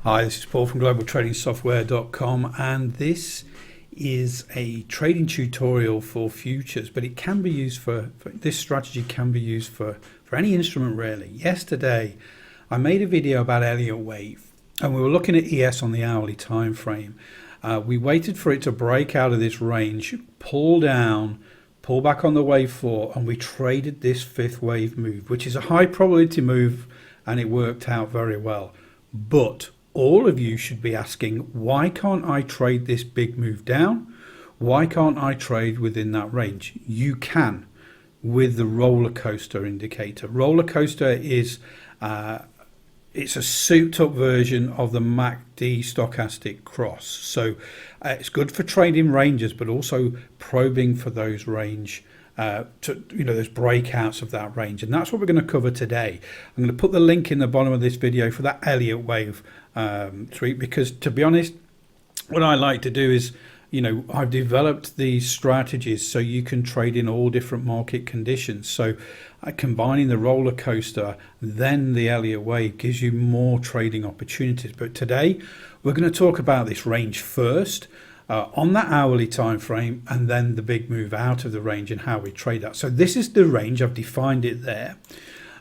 Hi, this is Paul from globaltradingsoftware.com, and this is a trading tutorial for futures, but it can be used for this strategy can be used for any instrument really. Yesterday I made a video about Elliott wave, and we were looking at ES on the hourly time frame. We waited for it to break out of this range, pull down, pull back on the wave 4, and we traded this fifth wave move, which is a high probability move, and it worked out very well. But all of you should be asking, why can't I trade this big move down? Why can't I trade within that range? You can with the roller coaster indicator. Roller coaster is it's a souped up version of the MACD stochastic cross. So it's good for trading ranges, but also probing for those range those breakouts of that range, and that's what we're going to cover today. I'm going to put the link in the bottom of this video for that Elliott wave tweet, because to be honest, what I like to do is, I've developed these strategies so you can trade in all different market conditions. So combining the roller coaster then the Elliott wave gives you more trading opportunities. But today we're going to talk about this range first, on that hourly time frame, and then the big move out of the range and how we trade that. So this is the range, I've defined it there,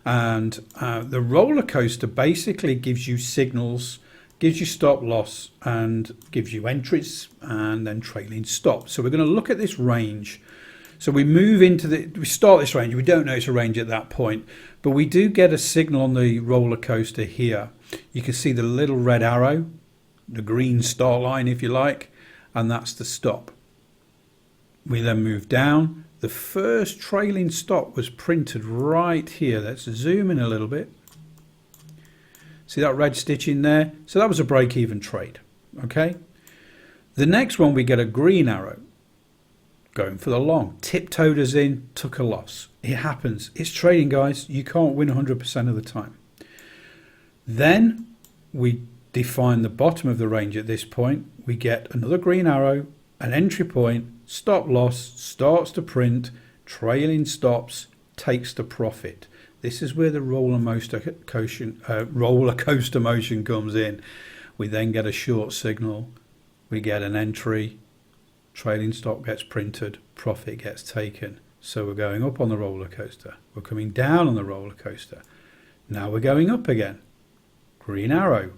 and the roller coaster basically gives you signals, gives you stop loss, and gives you entries and then trailing stops. So we're going to look at this range. So we start this range, we don't know it's a range at that point, but we do get a signal on the roller coaster here. You can see the little red arrow, the green star line if you like, and that's the stop. We then move down. The first trailing stop was printed right here. Let's zoom in a little bit. See that red stitch in there? So that was a break-even trade. Okay. The next one, we get a green arrow going for the long. Tiptoed us in, took a loss. It happens. It's trading, guys. You can't win 100% of the time. Then we define the bottom of the range. At this point we get another green arrow, an entry point, stop loss, starts to print, trailing stops, takes the profit. This is where the roller coaster motion comes in. We then get a short signal, we get an entry, trailing stop gets printed, profit gets taken. So we're going up on the roller coaster, we're coming down on the roller coaster, now we're going up again, green arrow,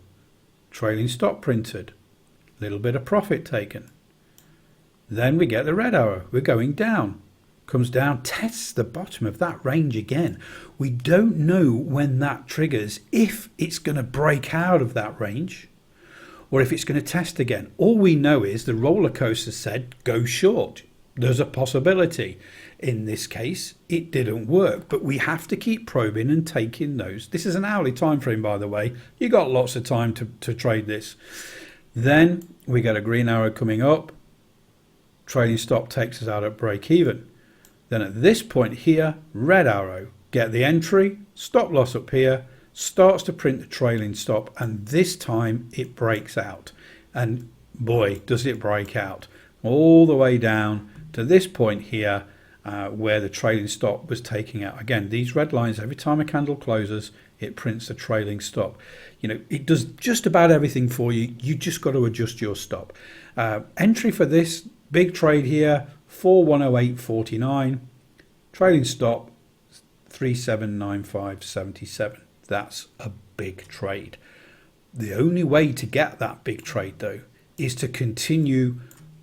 trailing stop printed, little bit of profit taken. Then we get the red arrow, we're going down, comes down, tests the bottom of that range again. We don't know when that triggers, if it's going to break out of that range or if it's going to test again. All we know is the roller coaster said go short. There's a possibility. In this case it didn't work, but we have to keep probing and taking those. This is an hourly time frame, by the way. You got lots of time to trade this. Then we get a green arrow coming up, trading stop takes us out at break even. Then at this point here, red arrow, get the entry, stop loss up here, starts to print the trailing stop, and this time it breaks out, and boy does it break out all the way down to this point here, where the trailing stop was taking out. Again, these red lines, every time a candle closes it prints the trailing stop. It does just about everything for you. You just got to adjust your stop. Entry for this big trade here, 4108.49, trailing stop 3795.77. That's a big trade. The only way to get that big trade though is to continue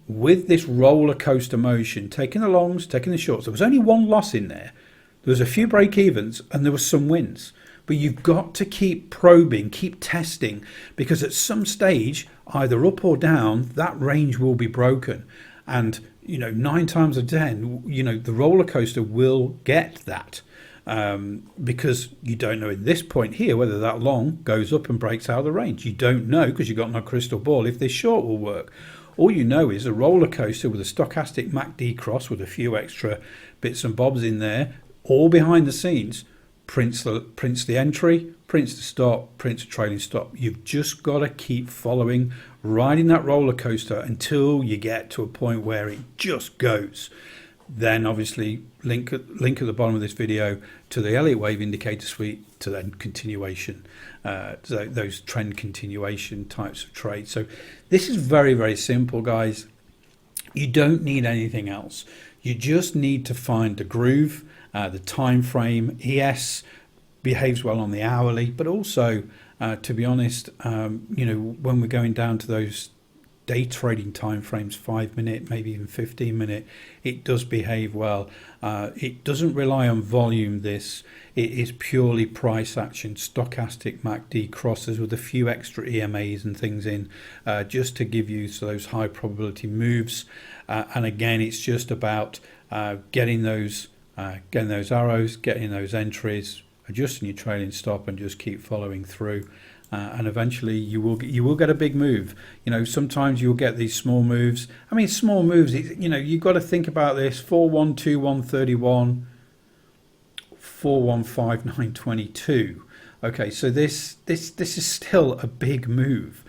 with this roller coaster motion, taking the longs, taking the shorts. There was only one loss in there. There was a few break evens and there were some wins, but you've got to keep probing, keep testing, because at some stage, either up or down, that range will be broken. And 9 times out of 10, the roller coaster will get that, because you don't know in this point here whether that long goes up and breaks out of the range. You don't know, because you've got no crystal ball, if this short will work. All you know is a roller coaster with a stochastic MACD cross with a few extra bits and bobs in there, all behind the scenes, prints the entry, prints the stop, prints the trailing stop. You've just got to keep following, riding that roller coaster until you get to a point where it just goes. Then obviously link at the bottom of this video to the Elliott wave indicator suite to then continuation, those trend continuation types of trades. So this is very, very simple, guys. You don't need anything else. You just need to find the groove, the time frame. ES behaves well on the hourly, but also to be honest, when we're going down to those day trading time frames, 5 minute, maybe even 15 minute, it does behave well. It doesn't rely on volume. It is purely price action, stochastic MACD crosses with a few extra EMAs and things in, just to give you those high probability moves. And again, it's just about getting those arrows, getting those entries, adjusting your trailing stop, and just keep following through. And eventually you will get a big move. Sometimes you'll get these small moves. I mean, small moves, you've got to think about this: 412131, 415922. Okay, so this is still a big move.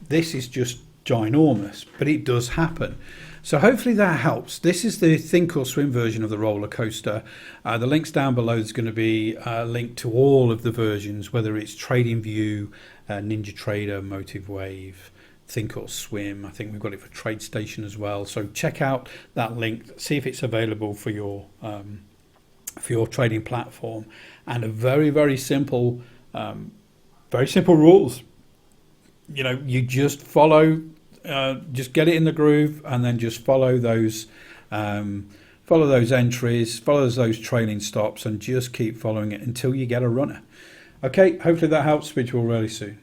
This is just ginormous, but it does happen. So hopefully that helps. This is the Thinkorswim version of the roller coaster. The links down below is going to be linked to all of the versions, whether it's TradingView, NinjaTrader, Motive Wave, Thinkorswim. I think we've got it for TradeStation as well. So check out that link, see if it's available for your trading platform. And a very, very simple rules. You just follow. Just get it in the groove, and then just follow those entries, follow those trailing stops, and just keep following it until you get a runner. Okay, hopefully that helps. Speak to you all really soon.